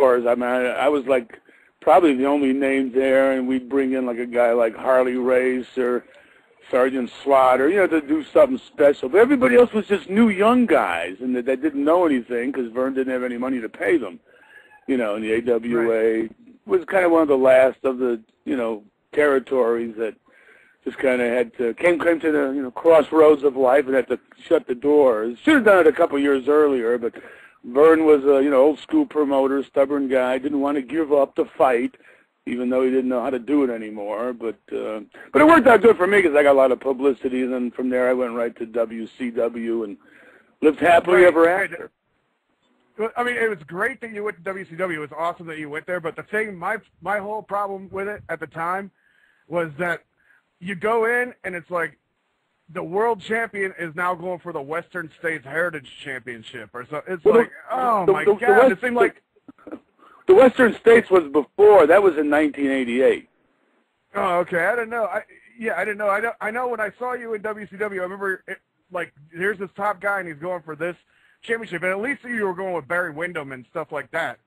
doors. I mean, I was like probably the only name there, and we'd bring in like a guy like Harley Race or Sergeant Slaughter, to do something special. But everybody else was just new young guys, and that didn't know anything because Vern didn't have any money to pay them. And the AWA was kind of one of the last of the, territories that just kind of had to came to the crossroads of life and had to shut the doors. Should have done it a couple years earlier, but Vern was a old school promoter, stubborn guy, didn't want to give up the fight, even though he didn't know how to do it anymore. But it worked out good for me because I got a lot of publicity, and then from there I went right to WCW and lived happily ever after. I mean, it was great that you went to WCW. It was awesome that you went there. But the thing, my whole problem with it at the time was that you go in and it's like the world champion is now going for the Western States Heritage Championship or so. It's God! It seemed like the Western States was before. That was in 1988. Oh, okay. I didn't know. I didn't know. I know when I saw you in WCW, I remember here's this top guy and he's going for this championship, and at least you were going with Barry Windham and stuff like that.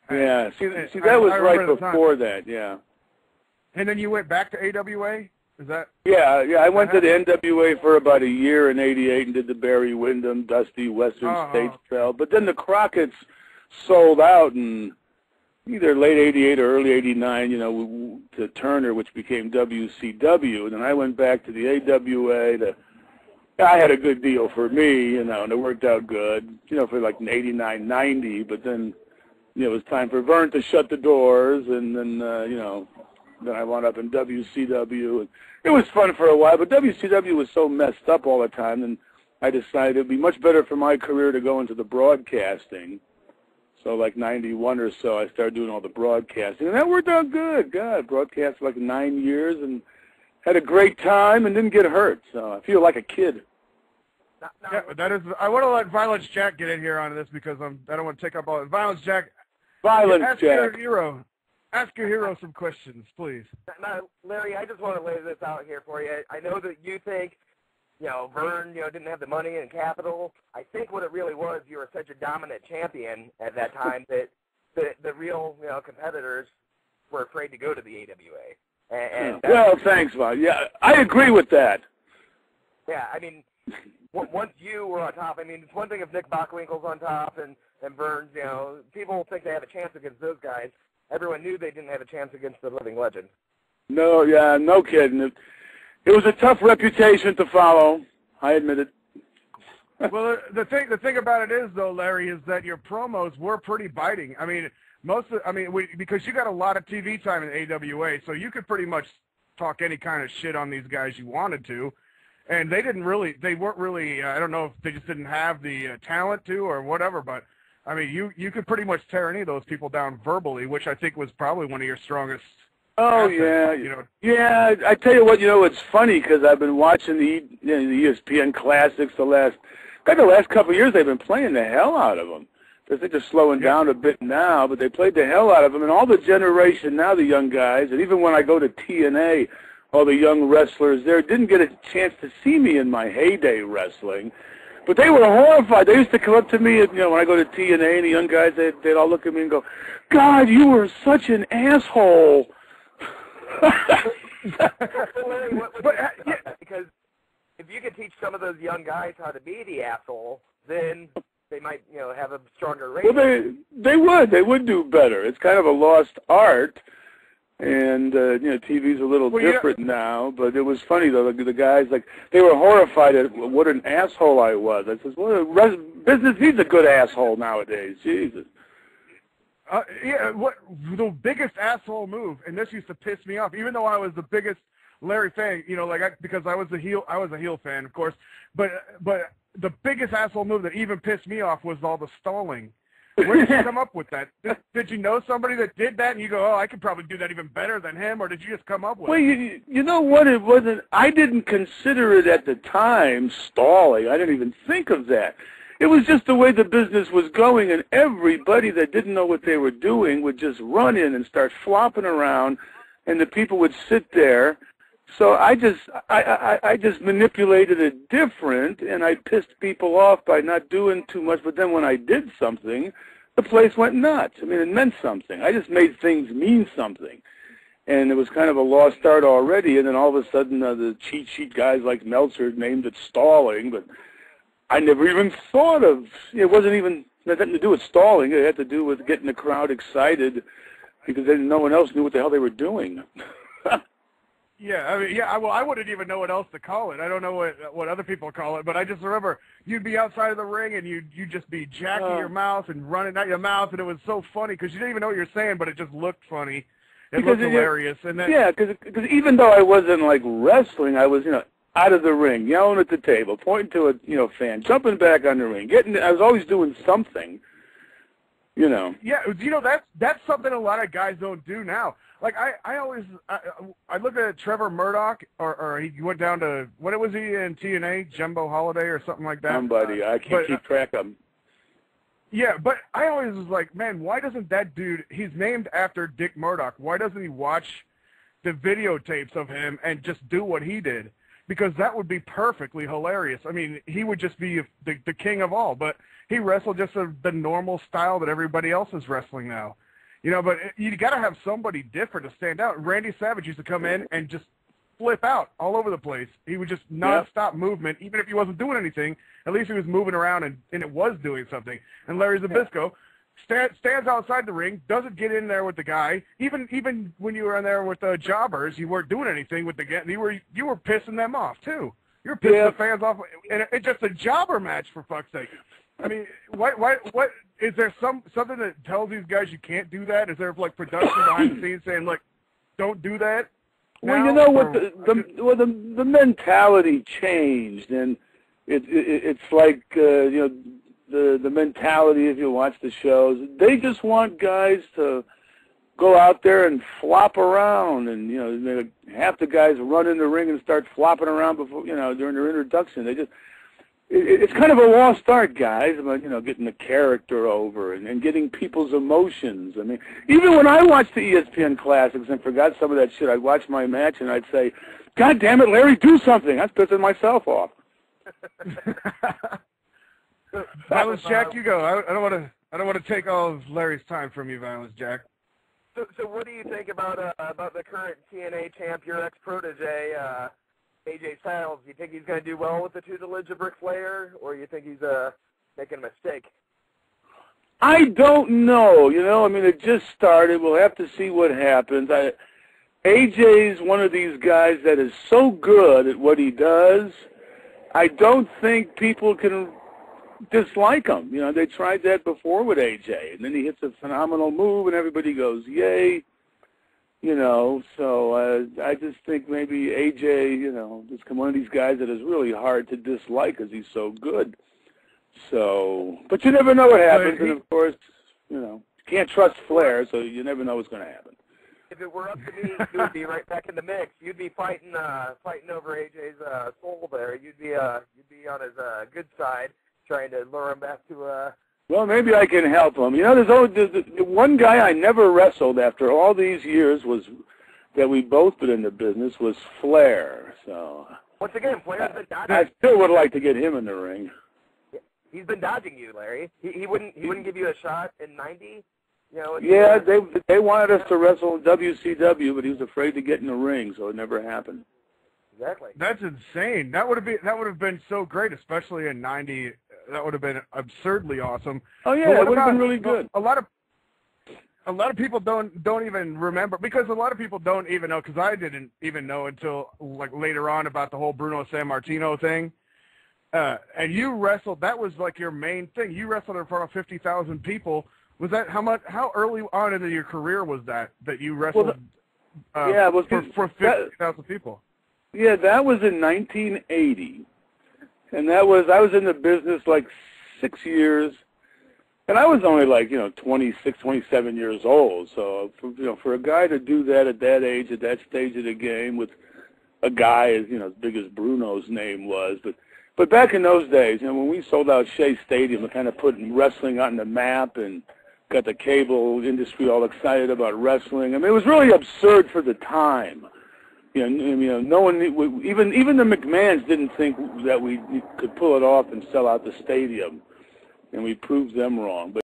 Yeah, see that was right before that, yeah. And then you went back to AWA? Is that? Yeah, I went to the NWA for about a year in '88 and did the Barry Windham, Dusty Western States spell. But then the Crockett's sold out in either late '88 or early '89, to Turner, which became WCW. And then I went back to the AWA I had a good deal for me, and it worked out good, for like '89, '90. But then, it was time for Vern to shut the doors, and then, then I wound up in WCW. And it was fun for a while, but WCW was so messed up all the time, and I decided it would be much better for my career to go into the broadcasting. So like 91 or so, I started doing all the broadcasting, and that worked out good. God, broadcast for like 9 years, and had a great time, and didn't get hurt. So I feel like a kid. Yeah, that is. I want to let Violence Jack get in here on this because I don't want to take up all. Violence Jack. Ask your hero some questions, please. Now, Larry, I just want to lay this out here for you. I know that you think, Vern, didn't have the money and capital. I think what it really was, you were such a dominant champion at that time that the real, competitors were afraid to go to the AWA. And well, thanks, Bob. Yeah, I agree with that. Yeah, I mean, once you were on top, it's one thing if Nick Bockwinkel's on top and Burns, people think they have a chance against those guys. Everyone knew they didn't have a chance against the Living Legend. No, yeah, no kidding. It was a tough reputation to follow. I admit it. Well, the thing about it is, though, Larry, is that your promos were pretty biting. Because you got a lot of TV time in AWA, so you could pretty much talk any kind of shit on these guys you wanted to. And they weren't really, I don't know if they just didn't have the talent to or whatever, but, you could pretty much tear any of those people down verbally, which I think was probably one of your strongest assets, Yeah, I tell you what, it's funny because I've been watching the ESPN Classics the last couple of years. They've been playing the hell out of them. I think they're slowing down a bit now, but they played the hell out of them. And all the generation now, the young guys, and even when I go to TNA, all the young wrestlers there didn't get a chance to see me in my heyday wrestling, but they were horrified. They used to come up to me, when I go to TNA, and the young guys, they'd all look at me and go, "God, you were such an asshole." Because if you could teach some of those young guys how to be the asshole, then they might, have a stronger rating. Well, they would do better. It's kind of a lost art. And, TV's a little different now, but it was funny, though. The guys, they were horrified at what an asshole I was. I said, well, business needs a good asshole nowadays. Jesus. What the biggest asshole move, and this used to piss me off, even though I was the biggest Larry fan, because I was a heel fan, of course, but the biggest asshole move that even pissed me off was all the stalling. Where did you come up with that? Did you know somebody that did that, and you go, I could probably do that even better than him, or did you just come up with it? Well, you know what? It wasn't. I didn't consider it at the time stalling. I didn't even think of that. It was just the way the business was going, and everybody that didn't know what they were doing would just run in and start flopping around, and the people would sit there. So I just manipulated it different, and I pissed people off by not doing too much. But then when I did something, the place went nuts. I mean, it meant something. I just made things mean something. And it was kind of a lost art already, and then all of a sudden the cheat sheet guys like Meltzer named it stalling, but I never even thought of, it wasn't even, it had nothing to do with stalling. It had to do with getting the crowd excited because no one else knew what the hell they were doing. Yeah, I mean, yeah. Well, I wouldn't even know what else to call it. I don't know what other people call it, but I just remember you'd be outside of the ring and you'd just be jacking your mouth and running out your mouth, and it was so funny because you didn't even know what you were saying, but it just looked funny. It looked hilarious. And then, yeah, because even though I wasn't like wrestling, I was out of the ring, yelling at the table, pointing to a fan, jumping back on the ring, I was always doing something. Yeah, that's something a lot of guys don't do now. Like I always look at Trevor Murdoch, or he went down to, what was he in TNA, Jumbo Holiday or something like that. Somebody, I can't keep track of him. Yeah, but I always was like, man, why doesn't that dude? He's named after Dick Murdoch. Why doesn't he watch the videotapes of him and just do what he did? Because that would be perfectly hilarious. I mean, he would just be the king of all. But he wrestled just the normal style that everybody else is wrestling now. But you got to have somebody different to stand out. Randy Savage used to come in and just flip out all over the place. He would just non-stop movement. Even if he wasn't doing anything, at least he was moving around and it was doing something. And Larry Zbyszko stands outside the ring, doesn't get in there with the guy. Even when you were in there with the jobbers, you weren't doing anything with the guy. You were pissing them off too. You were pissing the fans off, and it's just a jobber match, for fuck's sake. I mean, what is there something that tells these guys you can't do that? Is there like production behind the scenes saying, like, don't do that? Well, the mentality changed, and it's like the mentality, if you watch the shows, they just want guys to go out there and flop around, and half the guys run in the ring and start flopping around before during their introduction. It's kind of a lost art, guys, about getting the character over and getting people's emotions. I mean, even when I watched the ESPN Classics and forgot some of that shit, I'd watch my match and I'd say, "God damn it, Larry, do something!" I was pissing myself off. Violence Jack, you go. I don't want to take all of Larry's time from you, Violence Jack. So what do you think about the current TNA champ, your ex-protege, AJ Styles? Do you think he's going to do well with the tutelage of Ric Flair, or you think he's making a mistake? I don't know. I mean, it just started. We'll have to see what happens. AJ's one of these guys that is so good at what he does, I don't think people can dislike him. They tried that before with AJ, and then he hits a phenomenal move, and everybody goes, yay. So I just think maybe AJ, is one of these guys that is really hard to dislike because he's so good. So, but you never know what happens, and of course, you can't trust Flair, so you never know what's going to happen. If it were up to me, you would be right back in the mix. You'd be fighting over AJ's soul there. You'd be on his good side, trying to lure him back to. Well, maybe I can help him. There's always the one guy I never wrestled after all these years that we both been in the business was Flair. So once again, Flair's been dodging. I still would like to get him in the ring. He's been dodging you, Larry. He wouldn't give you a shot in '90. Yeah, they wanted us to wrestle in WCW, but he was afraid to get in the ring, so it never happened. Exactly. That's insane. That would have been so great, especially in '90. That would have been absurdly awesome. Oh yeah, it would have been really good. A lot of people don't even remember, because a lot of people don't even know, because I didn't even know until like later on about the whole Bruno Sammartino thing. And you wrestled. That was like your main thing. You wrestled in front of 50,000 people. Was that how early on in your career was that you wrestled? It was for 50,000 people. Yeah, that was in 1980. And I was in the business like 6 years, and I was only like 26, 27 years old. So for a guy to do that at that age, at that stage of the game, with a guy as as big as Bruno's name was, but back in those days, when we sold out Shea Stadium, and kind of put wrestling on the map and got the cable industry all excited about wrestling. I mean, it was really absurd for the time. No one, even the McMahons didn't think that we could pull it off and sell out the stadium, and we proved them wrong. But